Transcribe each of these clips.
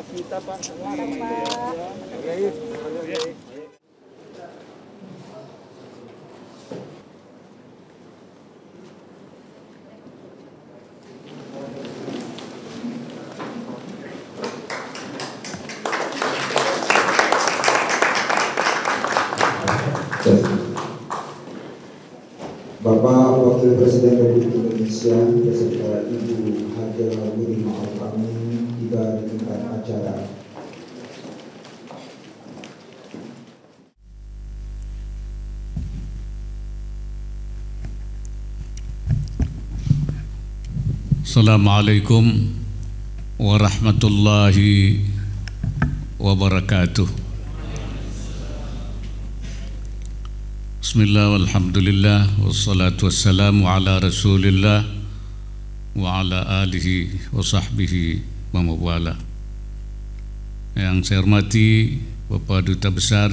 Pak kita Pak. Bapak Wakil Presiden Republik Indonesia beserta Ibu Haja Wuri Ma'ruf Amin tiba di tempat acara. Assalamualaikum warahmatullahi wabarakatuh. Bismillah walhamdulillah wassalatu wassalamu ala rasulillah wa ala alihi wa sahbihi wa mawala. Yang saya hormati Bapak Duta Besar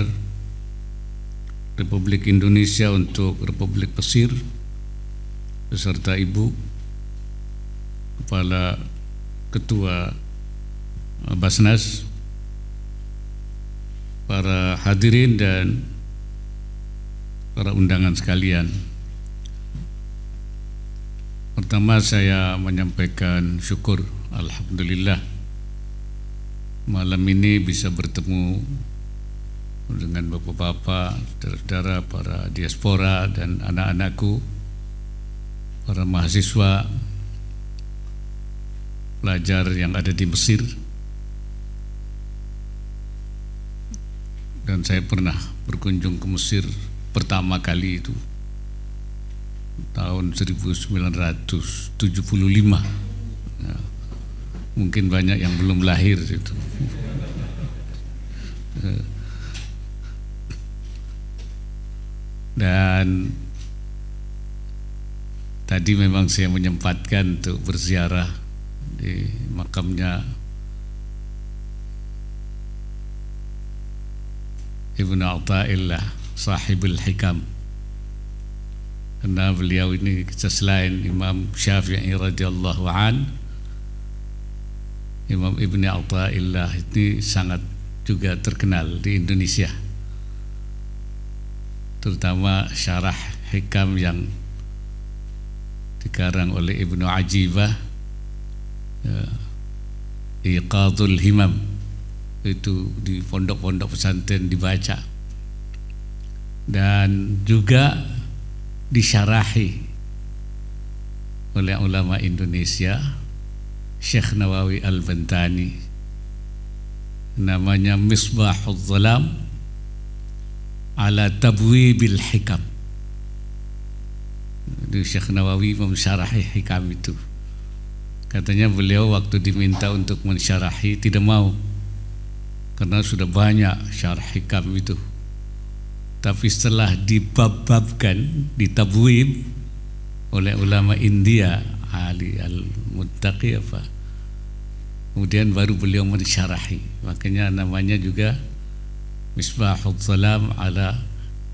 Republik Indonesia untuk Republik Mesir beserta Ibu Kepala Ketua Basnas, para hadirin dan para undangan sekalian. Pertama saya menyampaikan syukur, alhamdulillah malam ini bisa bertemu dengan bapak-bapak, saudara-saudara, para diaspora dan anak-anakku, para mahasiswa, pelajar yang ada di Mesir. Dan saya pernah berkunjung ke Mesir pertama kali itu tahun 1975. Ya, mungkin banyak yang belum lahir itu. Dan tadi memang saya menyempatkan untuk berziarah di makamnya Ibnu Athaillah Sahibul Hikam, karena beliau ini selain Imam Syafi'i radhiyallahu an, Imam Ibnu Athaillah ini sangat juga terkenal di Indonesia, terutama syarah hikam yang dikarang oleh Ibnu Ajibah, Iqadul Himam, itu di pondok-pondok pesantren dibaca dan juga disyarahi oleh ulama Indonesia, Syekh Nawawi Al-Bantani, namanya Misbahul Zalam ala Tabwibil Hikam. Itu Syekh Nawawi mensyarahi hikam itu. Katanya beliau waktu diminta untuk mensyarahi tidak mau, karena sudah banyak syarah hikam itu. Tapi setelah dibab-babkan, ditabwib oleh ulama India, Ali Al-Muttaqi apa, kemudian baru beliau mensyarahi. Makanya namanya juga Misbahul Zalam ala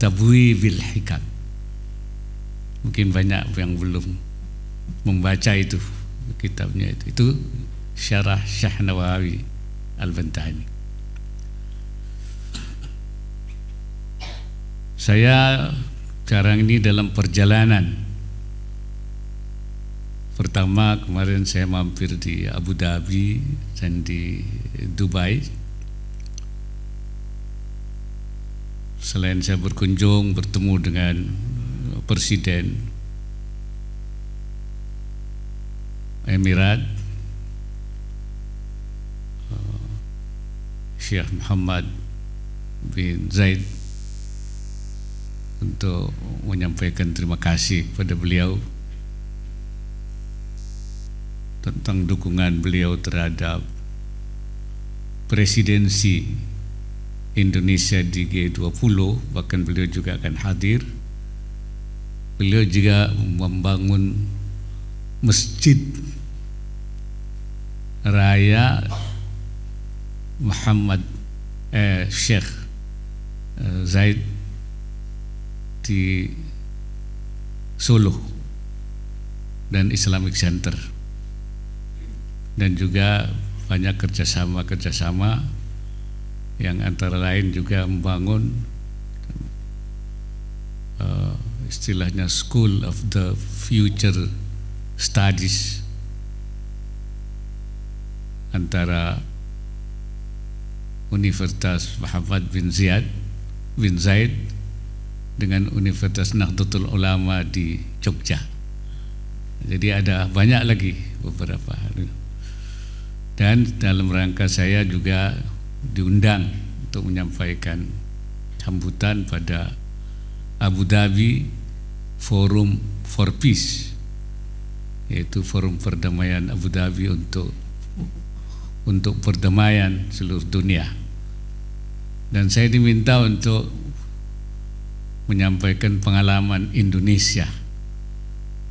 Tabwibil Hikam. Mungkin banyak yang belum membaca itu kitabnya itu. Itu syarah Syekh Nawawi Al-Bantani. Saya sekarang ini dalam perjalanan. Pertama kemarin saya mampir di Abu Dhabi dan di Dubai. Selain saya berkunjung bertemu dengan Presiden Emirat Syekh Muhammad bin Zayed, untuk menyampaikan terima kasih kepada beliau tentang dukungan beliau terhadap presidensi Indonesia di G20. Bahkan beliau juga akan hadir. Beliau juga membangun masjid raya Muhammad Syekh Zayed di Solo dan Islamic Center, dan juga banyak kerjasama yang antara lain juga membangun istilahnya School of the Future Studies antara Universitas Muhammad bin Zaid dengan Universitas Nahdlatul Ulama di Jogja. Jadi ada banyak lagi beberapa. Dan dalam rangka saya juga diundang untuk menyampaikan sambutan pada Abu Dhabi Forum for Peace, yaitu forum perdamaian Abu Dhabi untuk perdamaian seluruh dunia. Dan saya diminta untuk menyampaikan pengalaman Indonesia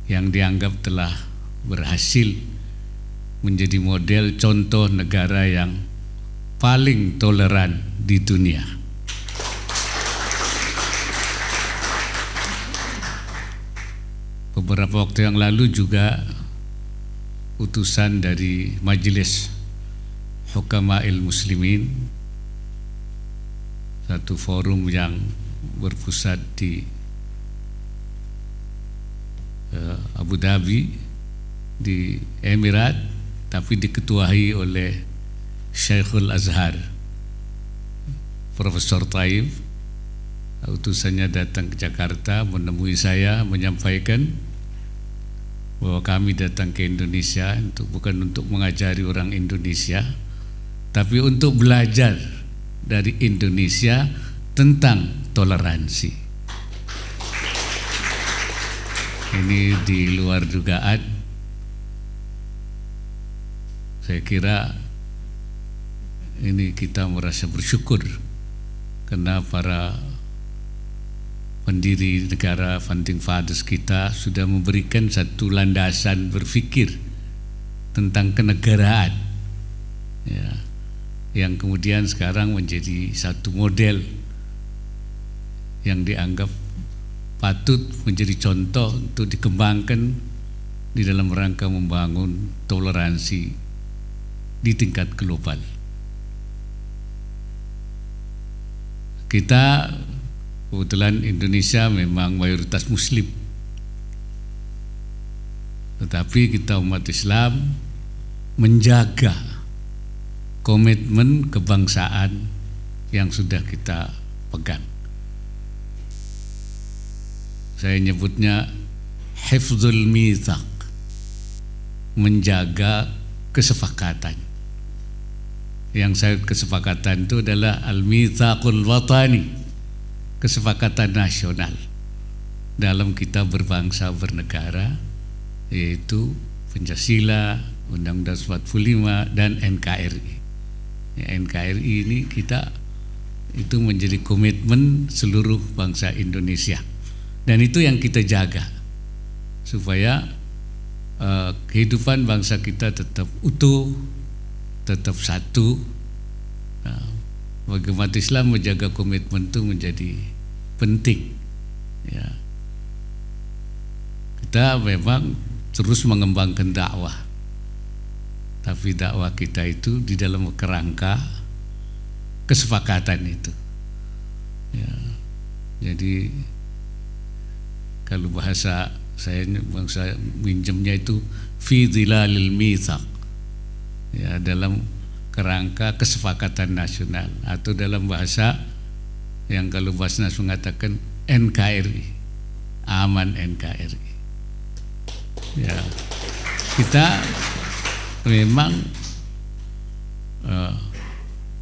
yang dianggap telah berhasil menjadi model contoh negara yang paling toleran di dunia. Beberapa waktu yang lalu juga utusan dari Majelis Hukama'il Muslimin, satu forum yang berpusat di Abu Dhabi di Emirat, tapi diketuai oleh Syekhul Azhar Profesor Taib. Utusannya datang ke Jakarta menemui saya, menyampaikan bahwa kami datang ke Indonesia bukan untuk mengajari orang Indonesia, tapi untuk belajar dari Indonesia tentang toleransi. Ini di luar dugaan. Saya kira ini kita merasa bersyukur karena para pendiri negara, founding fathers kita sudah memberikan satu landasan berpikir tentang kenegaraan, ya, yang kemudian sekarang menjadi satu model yang dianggap patut menjadi contoh untuk dikembangkan di dalam rangka membangun toleransi di tingkat global. Kita kebetulan Indonesia memang mayoritas Muslim, tetapi kita umat Islam menjaga komitmen kebangsaan yang sudah kita pegang. Saya nyebutnya hifdzul mitsaq, menjaga kesepakatan. Yang saya kesepakatan itu adalah al-mitsaqul watani, kesepakatan nasional dalam kita berbangsa bernegara, yaitu Pancasila, Undang-Undang 45 dan NKRI. Ya, NKRI ini kita itu menjadi komitmen seluruh bangsa Indonesia, dan itu yang kita jaga supaya kehidupan bangsa kita tetap utuh, tetap satu. Nah, bagi umat Islam menjaga komitmen itu menjadi penting. Ya. Kita memang terus mengembangkan dakwah, tapi dakwah kita itu di dalam kerangka kesepakatan itu. Ya. Jadi kalau bahasa saya minjemnya itu fi dhilalil mitsaq, ya, dalam kerangka kesepakatan nasional, atau dalam bahasa yang kalau Basnas mengatakan NKRI, aman NKRI. Ya, kita memang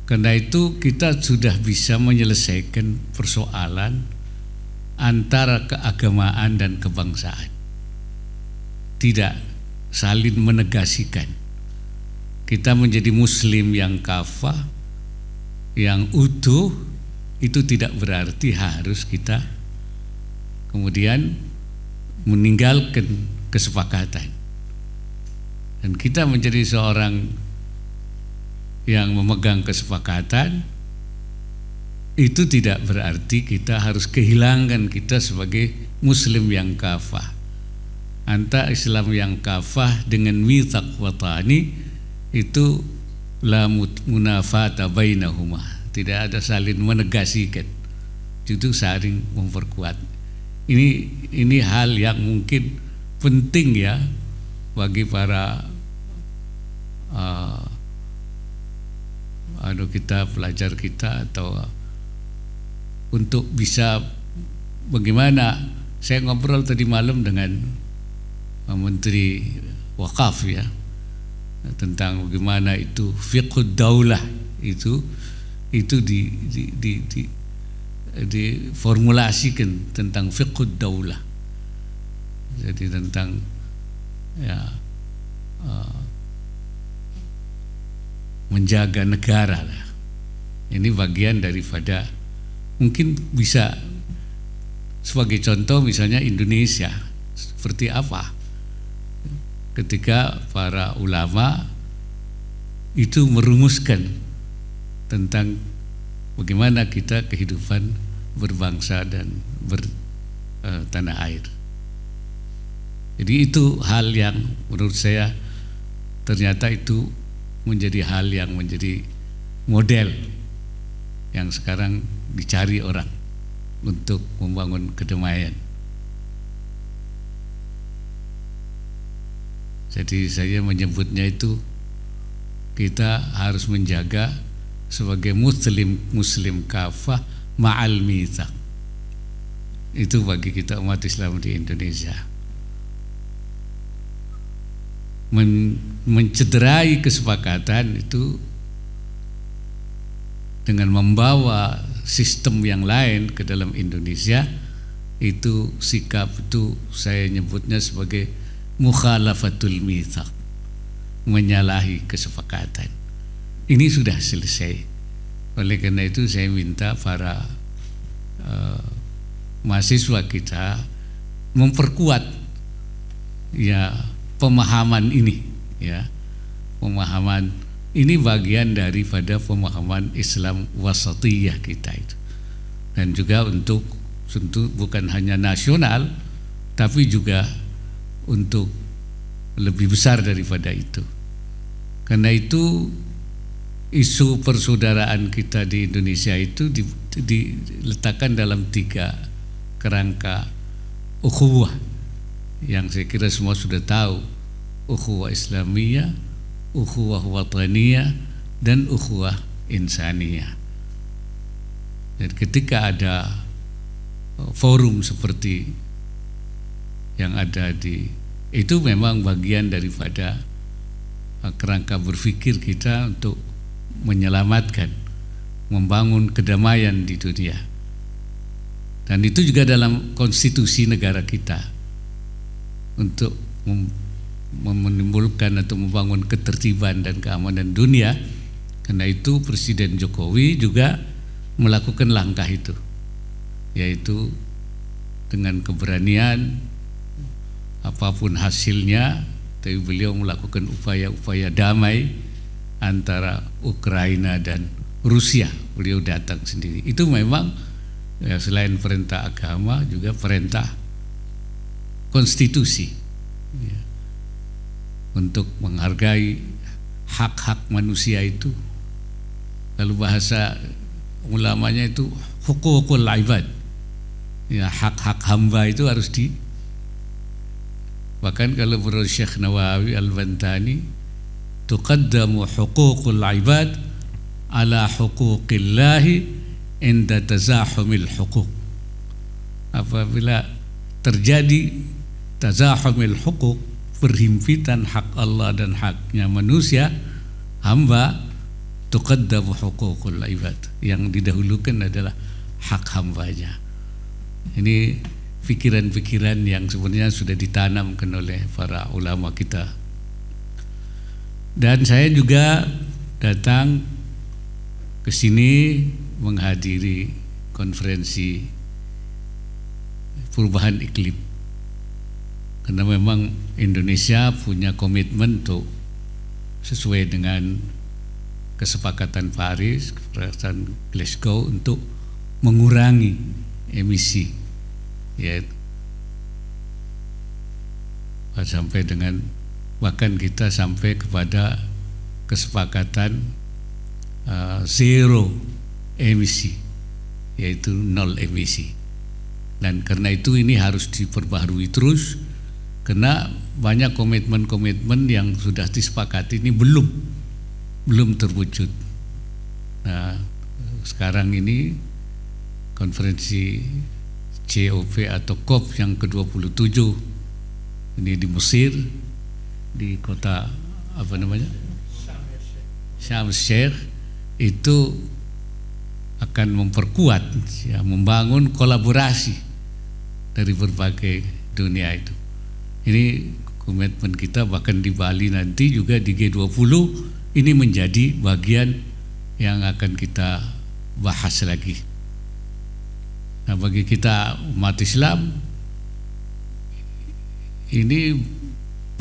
karena itu kita sudah bisa menyelesaikan persoalan antara keagamaan dan kebangsaan, tidak saling menegasikan. Kita menjadi Muslim yang kafah, yang utuh, itu tidak berarti harus kita kemudian meninggalkan kesepakatan. Dan kita menjadi seorang yang memegang kesepakatan, itu tidak berarti kita harus kehilangan kita sebagai Muslim yang kafah. Antara Islam yang kafah dengan mitsaq watani itu la munafata bainahuma, tidak ada saling menegasikan, itu saling memperkuat. Ini hal yang mungkin penting ya bagi para kita pelajar kita, atau untuk bisa bagaimana. Saya ngobrol tadi malam dengan Menteri Wakaf ya, tentang bagaimana itu fiqhud daulah itu diformulasikan tentang fiqhud daulah. Jadi tentang ya menjaga negara lah. Ini bagian daripada, mungkin bisa sebagai contoh misalnya Indonesia seperti apa ketika para ulama itu merumuskan tentang bagaimana kita kehidupan berbangsa dan bertanah air. Jadi itu hal yang menurut saya ternyata itu menjadi hal yang menjadi model yang sekarang dicari orang untuk membangun kedamaian. Jadi saya menyebutnya itu kita harus menjaga sebagai muslim kafah ma'al mitsaq. Itu bagi kita umat Islam di Indonesia. Mencederai kesepakatan itu dengan membawa sistem yang lain ke dalam Indonesia, itu sikap itu saya nyebutnya sebagai mukhalafatul mitsaq, menyalahi kesepakatan. Ini sudah selesai. Oleh karena itu saya minta para mahasiswa kita memperkuat ya pemahaman ini ya. Pemahaman ini bagian daripada pemahaman Islam wasatiyah kita itu. Dan juga untuk tentu bukan hanya nasional tapi juga untuk lebih besar daripada itu. Karena itu isu persaudaraan kita di Indonesia itu diletakkan dalam 3 kerangka ukhuwah yang saya kira semua sudah tahu: ukhuwah Islamiyah, ukhuwah wataniyah, dan ukhuwah insaniyah. Dan ketika ada forum seperti yang ada itu memang bagian daripada kerangka berpikir kita untuk menyelamatkan, membangun kedamaian di dunia. Dan itu juga dalam konstitusi negara kita untuk menimbulkan atau membangun ketertiban dan keamanan dunia. Karena itu Presiden Jokowi juga melakukan langkah itu, yaitu dengan keberanian apapun hasilnya, tapi beliau melakukan upaya-upaya damai antara Ukraina dan Rusia. Beliau datang sendiri. Itu memang ya, selain perintah agama juga perintah konstitusi ya, untuk menghargai hak-hak manusia itu. Kalau bahasa ulamanya itu hukukul ibad ya, hak-hak hamba itu harus bahkan kalau menurut Syekh Nawawi Al-Bantani, tuqaddamu hukukul ibad ala hukukillahi inda tazahumil hukuk. Apabila terjadi tazahumil hukuk, perhimpitan hak Allah dan haknya manusia, hamba, tuqaddamu hukukul ibad, yang didahulukan adalah hak hambanya. Ini pikiran-pikiran yang sebenarnya sudah ditanamkan oleh para ulama kita. Dan saya juga datang ke sini menghadiri konferensi perubahan iklim, karena memang Indonesia punya komitmen untuk sesuai dengan kesepakatan Paris, kesepakatan Glasgow, untuk mengurangi emisi ya, sampai dengan bahkan kita sampai kepada kesepakatan zero emisi, yaitu nol emisi. Dan karena itu ini harus diperbaharui terus, karena banyak komitmen-komitmen yang sudah disepakati ini belum terwujud. Nah, sekarang ini konferensi COP atau COP yang ke-27 ini di Mesir, di kota apa namanya, Sharm el-Sheikh, itu akan memperkuat, ya, membangun kolaborasi dari berbagai dunia itu. Ini komitmen kita, bahkan di Bali nanti juga di G20 ini menjadi bagian yang akan kita bahas lagi. Nah, bagi kita umat Islam ini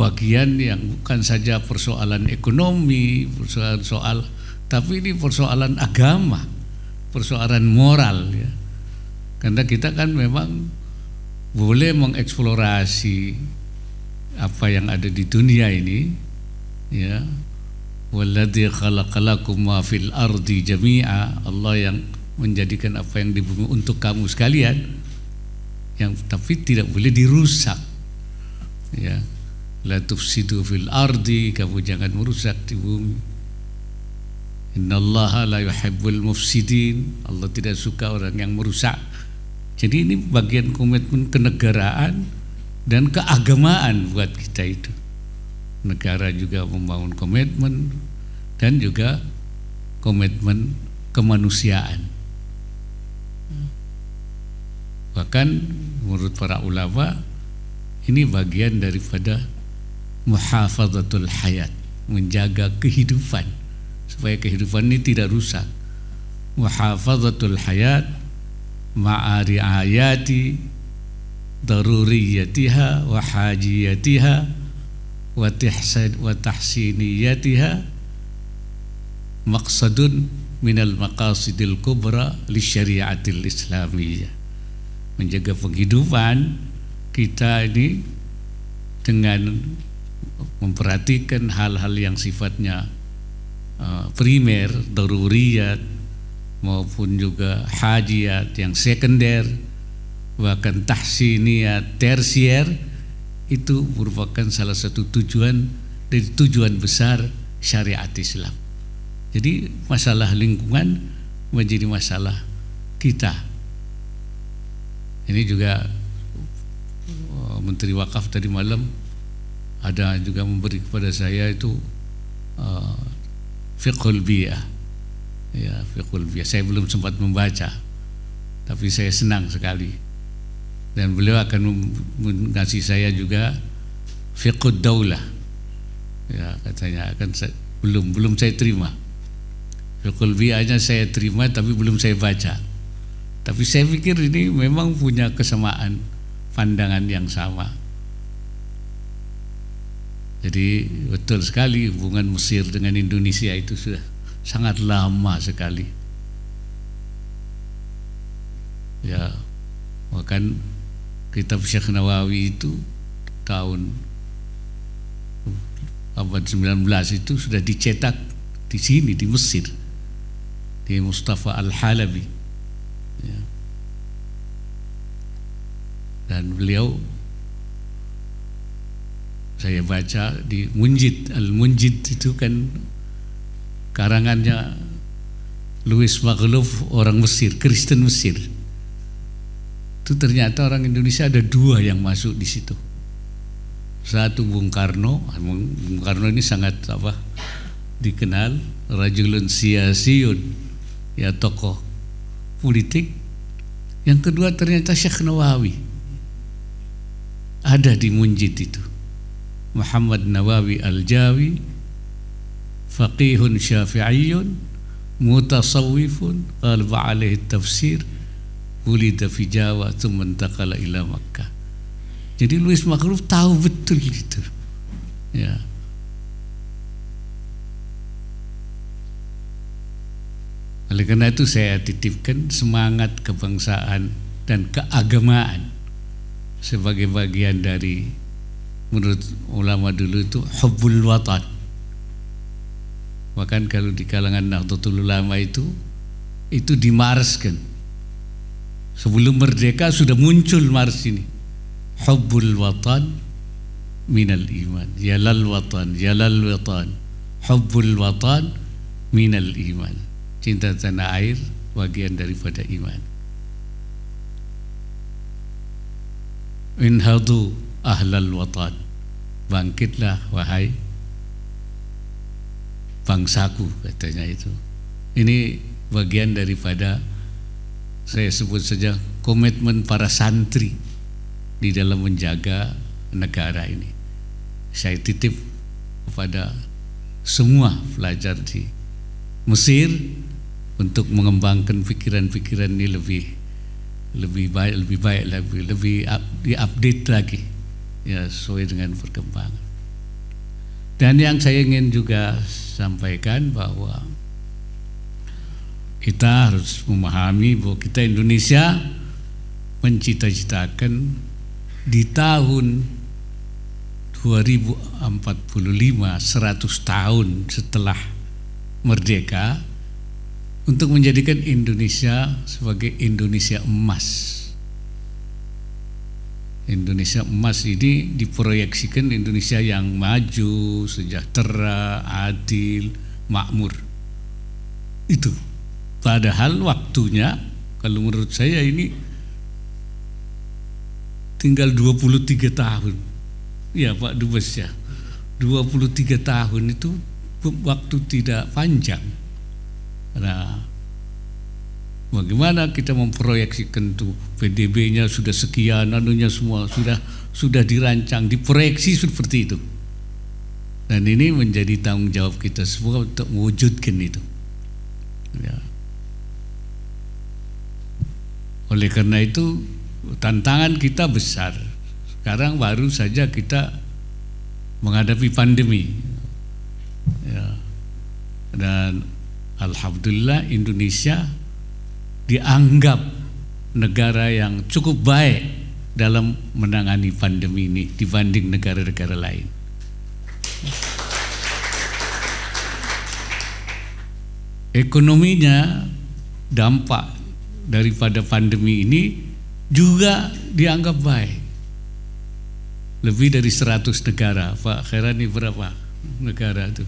bagian yang bukan saja persoalan ekonomi, persoalan tapi ini persoalan agama, persoalan moral, ya. Karena kita kan memang boleh mengeksplorasi apa yang ada di dunia ini, ya. Walladzi khalaqalakum ma fil ardi jami'a, Allah yang menjadikan apa yang di bumi untuk kamu sekalian, yang tapi tidak boleh dirusak, ya. La tufsidu fil ardi, kamu jangan merusak di bumi. Innallaha la yuhibbul mufsidin, Allah tidak suka orang yang merusak. Jadi ini bagian komitmen kenegaraan dan keagamaan buat kita itu. Negara juga membangun komitmen dan juga komitmen kemanusiaan. Bahkan menurut para ulama ini bagian daripada muhafadzatul hayat, menjaga kehidupan supaya kehidupan ini tidak rusak. Muhafadzatul hayat ma'ari ayati daruriyatiha wa hajiyatiha wa tahsiniyatiha maqsadun minal maqasidil kubra li syariatil islamiyah. Menjaga penghidupan kita ini dengan memperhatikan hal-hal yang sifatnya primer, daruriyat, maupun juga hajiyat yang sekunder, bahkan tahsiniyat tersier, itu merupakan salah satu tujuan dari tujuan besar syariat Islam. Jadi masalah lingkungan menjadi masalah kita. Ini juga Menteri Wakaf tadi malam ada juga memberi kepada saya itu fiqhul biyah, ya, fiqhul biyah. Saya belum sempat membaca, tapi saya senang sekali. Dan beliau akan mengasih saya juga fiqhud daulah, ya, katanya akan belum saya terima. Fiqhul biyahnya saya terima tapi belum saya baca. Tapi saya pikir ini memang punya kesamaan pandangan yang sama. Jadi betul sekali hubungan Mesir dengan Indonesia itu sudah sangat lama sekali. Ya, bahkan kitab Syekh Nawawi itu tahun abad 19 itu sudah dicetak di sini di Mesir, di Mustafa Al-Halabi, ya. Dan beliau saya baca di Munjid, Al-Munjid itu kan karangannya Louis Maghluf, orang Mesir, Kristen Mesir. Itu ternyata orang Indonesia ada dua yang masuk di situ. Satu Bung Karno. Bung Karno ini sangat dikenal, rajulun siyasiyun, ya, tokoh politik. Yang kedua ternyata Syekh Nawawi ada di Munjid itu. Muhammad Nawawi Al-Jawi, faqihun syafi'iyun mutasawwifun, qalba alaihi tafsir, wulida fi Jawa thumma intaqala ila Makkah. Jadi Louis Maghluf tahu betul itu, ya. Oleh karena itu saya titipkan semangat kebangsaan dan keagamaan sebagai bagian dari, menurut ulama dulu itu hubbul watan, Bahkan kalau di kalangan Nahdlatul Ulama itu dimarskan. Sebelum merdeka sudah muncul mars ini. Hubbul watan minal iman. Yalal watan, yalal watan. Hubbul watan minal iman. Cinta tanah air bagian daripada iman. Inhadu ahlal watan. Bangkitlah wahai bangsaku, katanya itu. Ini bagian daripada, saya sebut saja, komitmen para santri di dalam menjaga negara ini. Saya titip kepada semua pelajar di Mesir untuk mengembangkan pikiran-pikiran ini lebih baik, lebih diupdate lagi, ya, sesuai dengan perkembangan. Dan yang saya ingin juga sampaikan bahwa kita harus memahami bahwa kita Indonesia mencita-citakan di tahun 2045, 100 tahun setelah merdeka, untuk menjadikan Indonesia sebagai Indonesia emas. Indonesia emas ini diproyeksikan Indonesia yang maju, sejahtera, adil, makmur. Itu. Padahal waktunya, kalau menurut saya ini tinggal 23 tahun. Ya Pak Dubes ya. 23 tahun itu waktu tidak panjang. Nah, bagaimana kita memproyeksikan tuh PDB-nya sudah sekian, anunya semua sudah dirancang, diproyeksi seperti itu. Dan ini menjadi tanggung jawab kita semua untuk mewujudkan itu. Ya. Oleh karena itu tantangan kita besar. Sekarang baru saja kita menghadapi pandemi. Ya. Dan alhamdulillah Indonesia dianggap negara yang cukup baik dalam menangani pandemi ini dibanding negara-negara lain. Ekonominya, dampak daripada pandemi ini juga dianggap baik. Lebih dari 100 negara. Pak Khairani, berapa negara itu?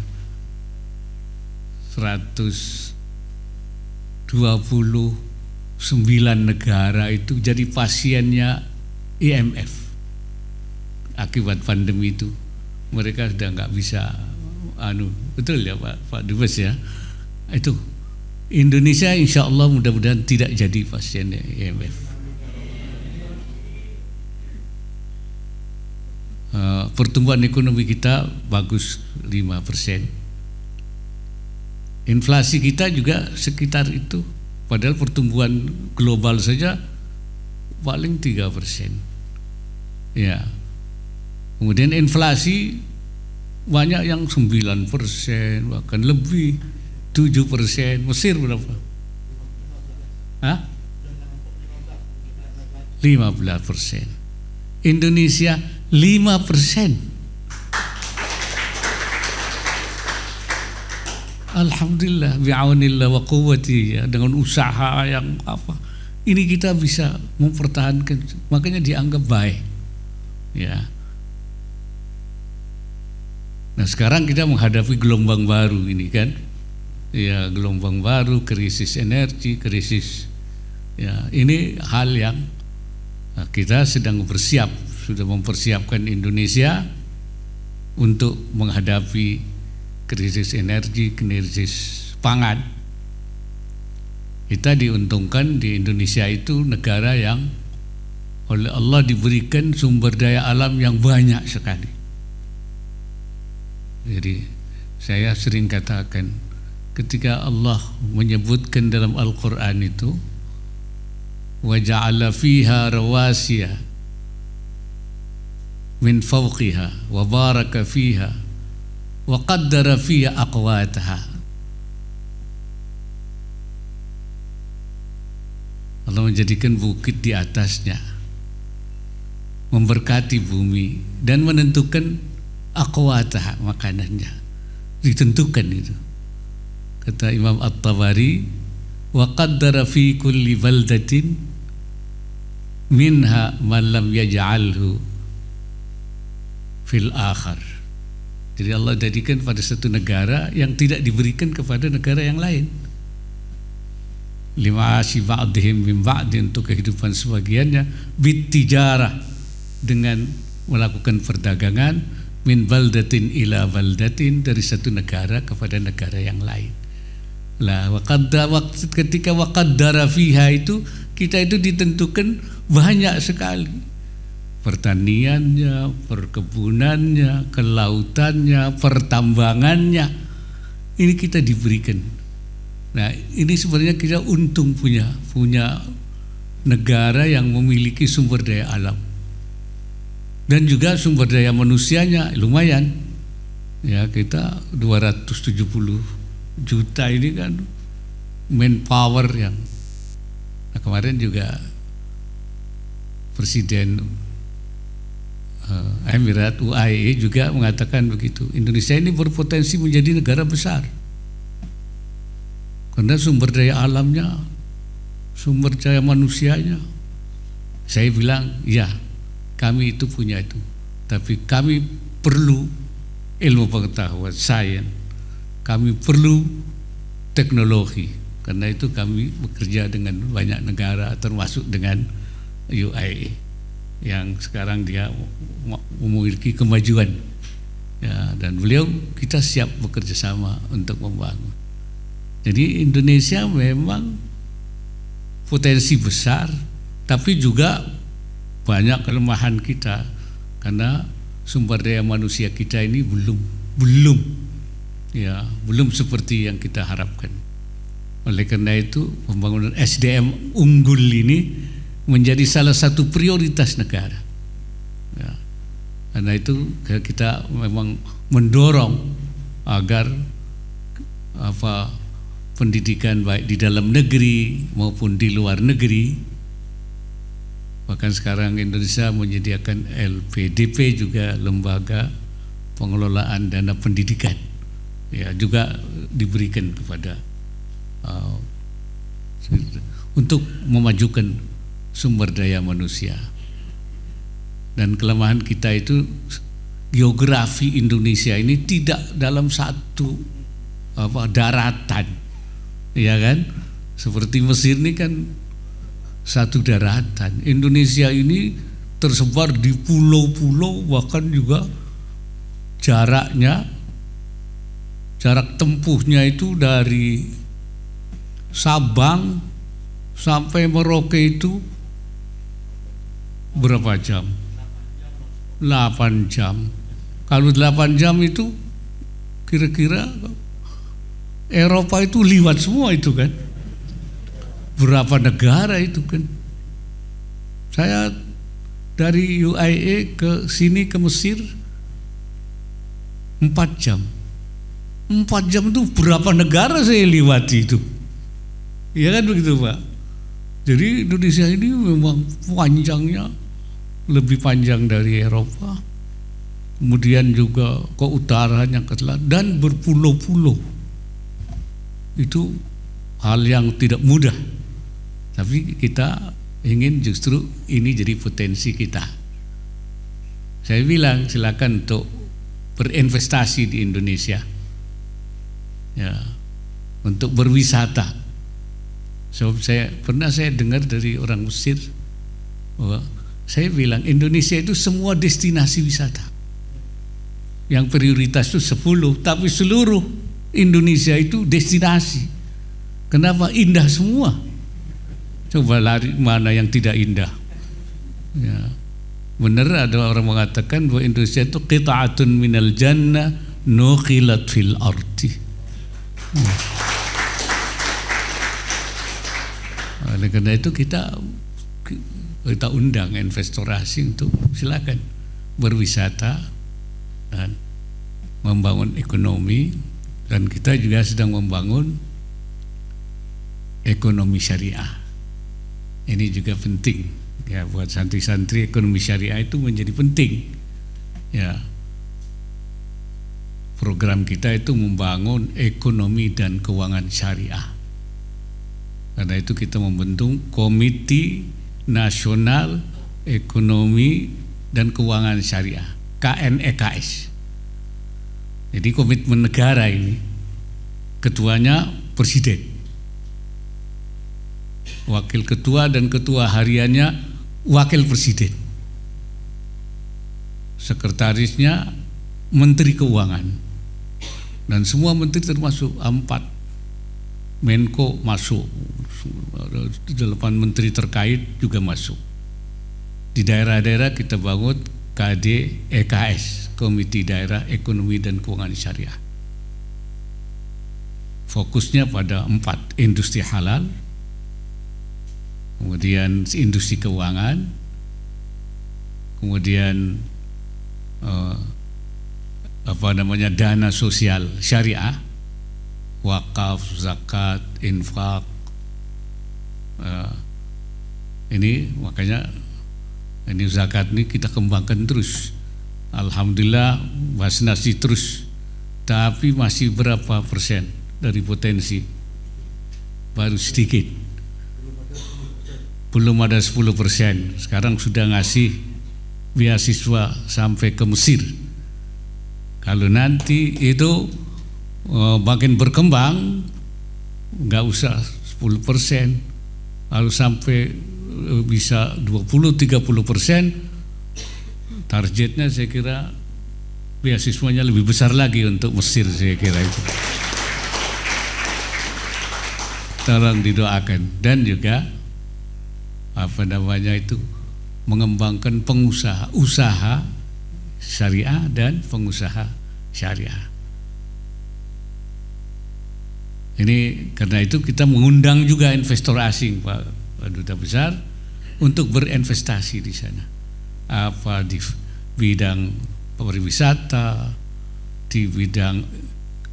129 negara itu jadi pasiennya IMF akibat pandemi itu. Mereka sudah nggak bisa betul ya Pak Dubes ya. Itu Indonesia insya Allah mudah-mudahan tidak jadi pasiennya IMF. Pertumbuhan ekonomi kita bagus 5%. Inflasi kita juga sekitar itu, padahal pertumbuhan global saja paling 3%. Ya. Kemudian inflasi banyak yang 9%, bahkan lebih 7%. Mesir berapa? 15%. Indonesia 5%. Alhamdulillah bi'aunillah wa quwwati, ya, dengan usaha yang ini kita bisa mempertahankan, makanya dianggap baik. Ya. Nah, sekarang kita menghadapi gelombang baru ini kan. Ya, gelombang baru, krisis energi, krisis. Ya, ini hal yang kita sedang sudah mempersiapkan Indonesia untuk menghadapi krisis energi, krisis pangan. Kita diuntungkan di Indonesia itu negara yang oleh Allah diberikan sumber daya alam yang banyak sekali. Jadi saya sering katakan, ketika Allah menyebutkan dalam Al-Quran itu, wa ja'ala fiha rawasiya min fawqiha wa baraka fiha wa qaddara fiha aqwataha. Allah menjadikan bukit di atasnya, memberkati bumi dan menentukan aqwataha, makanannya ditentukan itu. kata Imam At-Tabari, wa qaddara fi kulli baldatin minha man lam yaj'alhu fil akhar. Jadi Allah jadikan pada satu negara yang tidak diberikan kepada negara yang lain. Lima'ashi ba'dihim min ba'din, untuk kehidupan sebagiannya, bitijarah, dengan melakukan perdagangan, min baldatin ila baldatin, dari satu negara kepada negara yang lain. Lah ketika waqaddara fiha itu, kita itu ditentukan banyak sekali. Pertaniannya, perkebunannya, kelautannya, pertambangannya, ini kita diberikan. Nah, ini sebenarnya kita untung punya negara yang memiliki sumber daya alam dan juga sumber daya manusianya lumayan. Ya, kita 270 juta ini kan manpower yang. Nah, kemarin juga Presiden Emirat UAE juga mengatakan begitu. Indonesia ini berpotensi menjadi negara besar karena sumber daya alamnya, sumber daya manusianya. Saya bilang, ya, kami itu punya itu, tapi kami perlu ilmu pengetahuan, sains, kami perlu teknologi. Karena itu kami bekerja dengan banyak negara, termasuk dengan UAE yang sekarang dia memiliki kemajuan, ya, dan kita siap bekerja sama untuk membangun. Jadi Indonesia memang potensi besar, tapi juga banyak kelemahan kita karena sumber daya manusia kita ini belum seperti yang kita harapkan. Oleh karena itu pembangunan SDM unggul ini menjadi salah satu prioritas negara. Ya, karena itu kita memang mendorong agar pendidikan baik di dalam negeri maupun di luar negeri. Bahkan sekarang Indonesia menyediakan LPDP, juga lembaga pengelolaan dana pendidikan, ya, juga diberikan kepada untuk memajukan sumber daya manusia. Dan kelemahan kita itu geografi Indonesia ini tidak dalam satu daratan, ya kan? Seperti Mesir ini kan satu daratan. Indonesia ini tersebar di pulau-pulau, bahkan juga jarak tempuhnya itu dari Sabang sampai Merauke itu berapa jam? 8 jam. Kalau 8 jam itu kira-kira Eropa itu liwat semua itu kan. Berapa negara itu kan. Saya dari UAE ke sini ke Mesir 4 jam. 4 jam itu berapa negara saya lewati itu. Iya kan begitu, Pak. Jadi Indonesia ini memang panjangnya lebih panjang dari Eropa, kemudian juga ke utaranya ke selatan, dan berpulau-pulau. Itu hal yang tidak mudah, tapi kita ingin justru ini jadi potensi kita. Saya bilang silakan untuk berinvestasi di Indonesia, ya, untuk berwisata. Sebab saya dengar dari orang Mesir bahwa saya bilang Indonesia itu semua destinasi wisata. Yang prioritas itu 10, tapi seluruh Indonesia itu destinasi. Kenapa? Indah semua. Coba lari mana yang tidak indah? Ya. Benar ada orang mengatakan bahwa Indonesia itu qita'atun minal jannah nuqilat fil ardi. Oleh karena itu kita undang investor asing untuk silakan berwisata dan membangun ekonomi, dan kita juga sedang membangun ekonomi syariah. Ini juga penting, ya, buat santri-santri. Ekonomi syariah itu menjadi penting, ya. program kita itu membangun ekonomi dan keuangan syariah. Karena itu kita membentuk Komite Nasional Ekonomi dan Keuangan Syariah, KNEKS. Jadi komitmen negara ini, ketuanya presiden, wakil ketua dan ketua hariannya wakil presiden, sekretarisnya menteri keuangan, dan semua menteri termasuk 4 Menko masuk, 8 menteri terkait juga masuk. Di daerah-daerah kita bangun KDEKS, Komite Daerah Ekonomi dan Keuangan Syariah. Fokusnya pada 4, industri halal, kemudian industri keuangan, kemudian dana sosial syariah, wakaf, zakat, infak. Ini makanya ini zakat ini kita kembangkan terus. Alhamdulillah Basnasi terus, tapi masih berapa persen dari potensi? Baru sedikit, belum ada 10%. Sekarang sudah ngasih beasiswa sampai ke Mesir. Kalau nanti itu makin berkembang, nggak usah 10%, lalu sampai bisa 20-30%, targetnya saya kira beasiswanya lebih besar lagi untuk Mesir, saya kira itu. Tolong didoakan. Dan juga mengembangkan usaha syariah dan pengusaha syariah. Ini karena itu kita mengundang juga investor asing, Pak Duta Besar, untuk berinvestasi di sana. Apa di bidang pariwisata, di bidang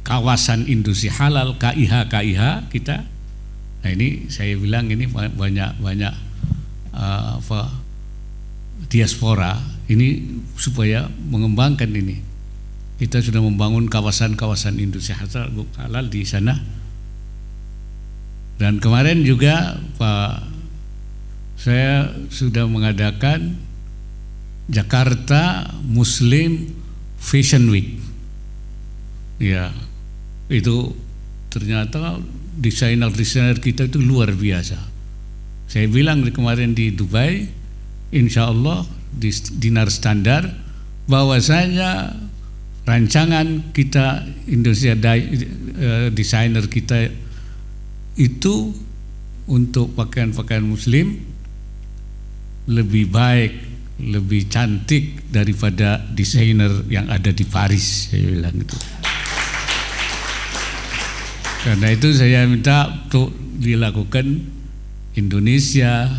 kawasan industri halal, KIH kita. Nah ini saya bilang ini banyak diaspora ini supaya mengembangkan ini. Kita sudah membangun kawasan-kawasan industri halal di sana. Dan kemarin juga saya sudah mengadakan Jakarta Muslim Fashion Week. Ya, itu ternyata desainer-desainer kita itu luar biasa. Saya bilang kemarin di Dubai, insya Allah di Dinar Standar, bahwasanya rancangan kita Indonesia desainer kita itu untuk pakaian-pakaian muslim lebih baik, lebih cantik daripada desainer yang ada di Paris, saya bilang itu. Karena itu saya minta untuk dilakukan Indonesia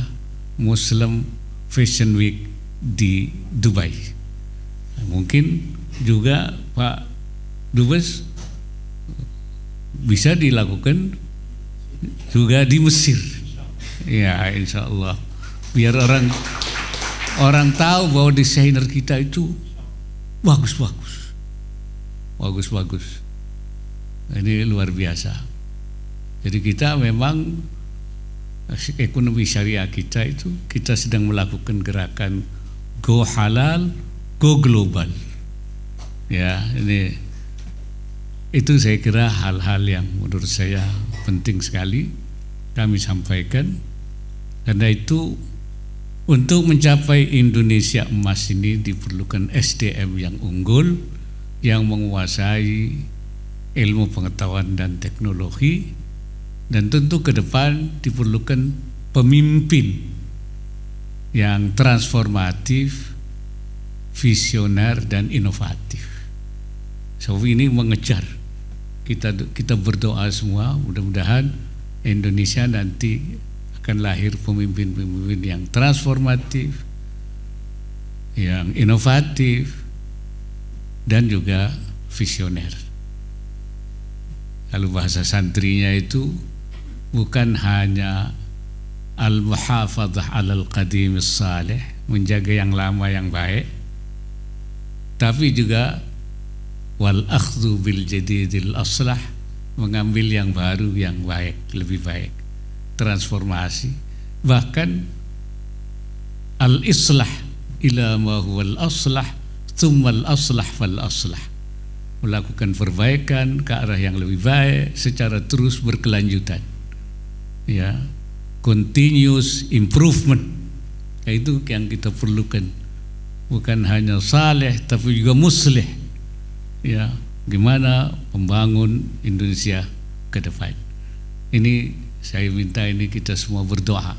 Muslim Fashion Week di Dubai. Mungkin juga Pak Dubes bisa dilakukan juga di Mesir. Ya, insya Allah. Biar orang tahu bahwa desainer kita itu bagus. Ini luar biasa. Jadi kita memang ekonomi syariah kita itu kita sedang melakukan gerakan go halal, go global. Ya, ini itu saya kira hal-hal yang menurut saya penting sekali kami sampaikan. Karena itu untuk mencapai Indonesia emas ini diperlukan SDM yang unggul, yang menguasai ilmu pengetahuan dan teknologi, dan tentu ke depan diperlukan pemimpin yang transformatif, visioner dan inovatif. So ini mengejar, kita berdoa semua mudah-mudahan Indonesia nanti akan lahir pemimpin-pemimpin yang transformatif, yang inovatif dan juga visioner. Kalau bahasa santrinya itu bukan hanya al-muhafadzah alal qadimis salih, menjaga yang lama yang baik, tapi juga wal akhdhu bil jadidil aslah, mengambil yang baru yang baik, lebih baik, transformasi, bahkan al islah ila ma huwal aslah tsummal aslah fal aslah, melakukan perbaikan ke arah yang lebih baik secara terus berkelanjutan, ya, continuous improvement. Itu yang kita perlukan, bukan hanya saleh tapi juga muslih, ya, gimana membangun Indonesia ke depan. Ini saya minta ini kita semua berdoa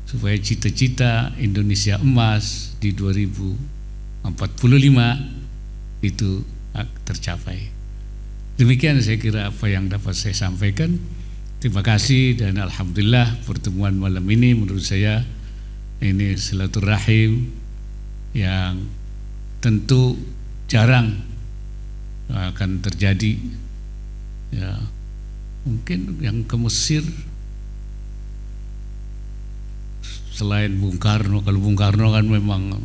supaya cita-cita Indonesia emas di 2045 itu tercapai. Demikian saya kira apa yang dapat saya sampaikan. Terima kasih dan alhamdulillah pertemuan malam ini menurut saya ini silaturahim yang tentu jarang akan terjadi, ya. Mungkin yang ke Mesir selain Bung Karno, kalau Bung Karno kan memang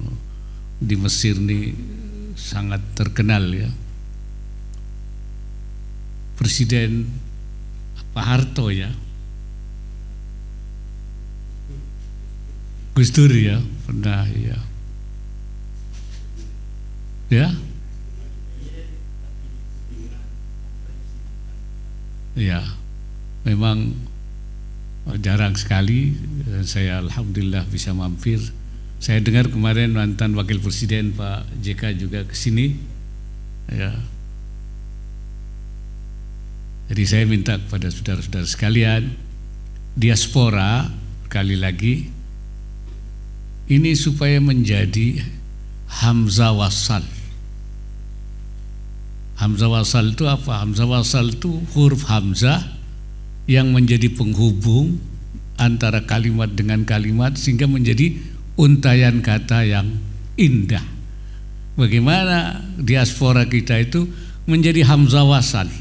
di Mesir ini sangat terkenal, ya. Presiden Pak Harto, ya, Gus Dur, ya, pernah, ya, ya, ya, memang jarang sekali saya alhamdulillah bisa mampir. Saya dengar kemarin mantan Wakil Presiden Pak JK juga ke sini, ya. Jadi saya minta kepada saudara-saudara sekalian diaspora, sekali lagi ini supaya menjadi hamzah wasal. Hamzah wasal itu apa? Hamzah wasal itu huruf hamzah yang menjadi penghubung antara kalimat dengan kalimat sehingga menjadi untayan kata yang indah. Bagaimana diaspora kita itu menjadi hamzah wasal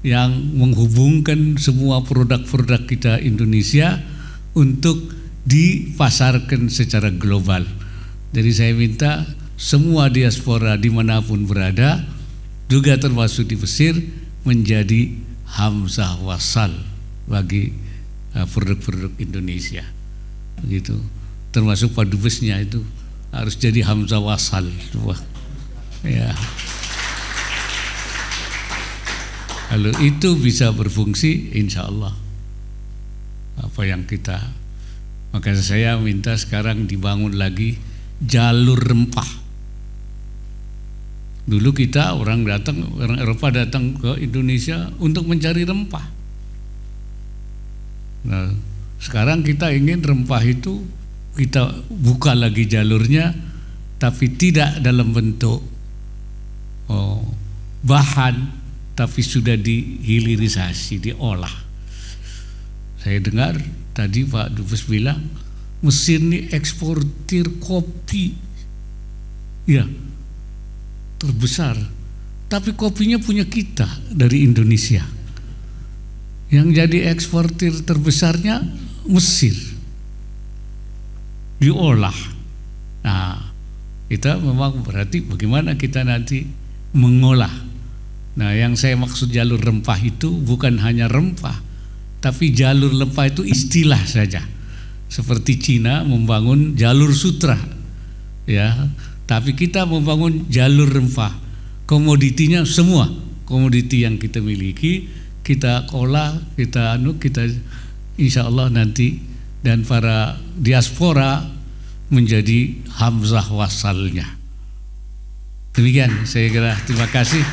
yang menghubungkan semua produk-produk kita Indonesia untuk dipasarkan secara global. Jadi saya minta semua diaspora dimanapun berada, juga termasuk di Mesir, menjadi hamzah wasal bagi produk-produk Indonesia, begitu. Termasuk Pak Dubesnya itu harus jadi hamzah wasal, ya. Kalau itu bisa berfungsi, insya Allah apa yang kita, maka saya minta sekarang dibangun lagi jalur rempah. Dulu kita orang Eropa datang ke Indonesia untuk mencari rempah. Nah, sekarang kita ingin rempah itu kita buka lagi jalurnya, tapi tidak dalam bentuk bahan, tapi sudah dihilirisasi, diolah. Saya dengar tadi Pak Dubes bilang Mesir ini eksportir kopi, ya, terbesar. Tapi kopinya punya kita dari Indonesia. Yang jadi eksportir terbesarnya Mesir, diolah. Nah, kita memang berarti bagaimana kita nanti mengolah. Nah, yang saya maksud jalur rempah itu bukan hanya rempah, tapi jalur rempah itu istilah saja. Seperti Cina membangun jalur sutra, ya. Tapi kita membangun jalur rempah. Komoditinya semua komoditi yang kita miliki kita olah, kita insya Allah nanti, dan para diaspora menjadi hamzah wasalnya. Demikian saya kira. Terima kasih.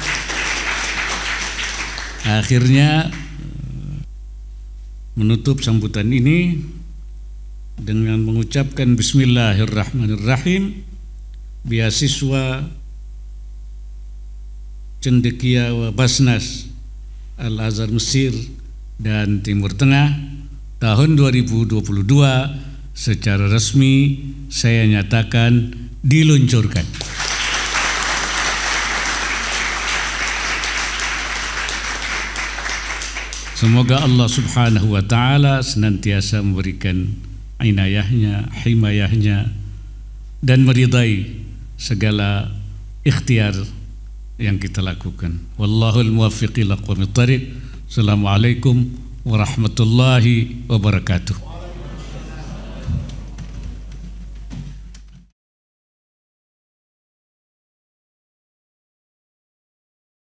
Akhirnya menutup sambutan ini dengan mengucapkan Bismillahirrahmanirrahim. Beasiswa Cendekia wa Basnas Al-Azhar Mesir dan Timur Tengah tahun 2022 secara resmi saya nyatakan diluncurkan. Semoga Allah Subhanahu wa Ta'ala senantiasa memberikan inayahnya, himayahnya, dan meridai segala ikhtiar yang kita lakukan. Wallahul muwaffiq ila aqwamit thariq. Assalamualaikum warahmatullahi wabarakatuh.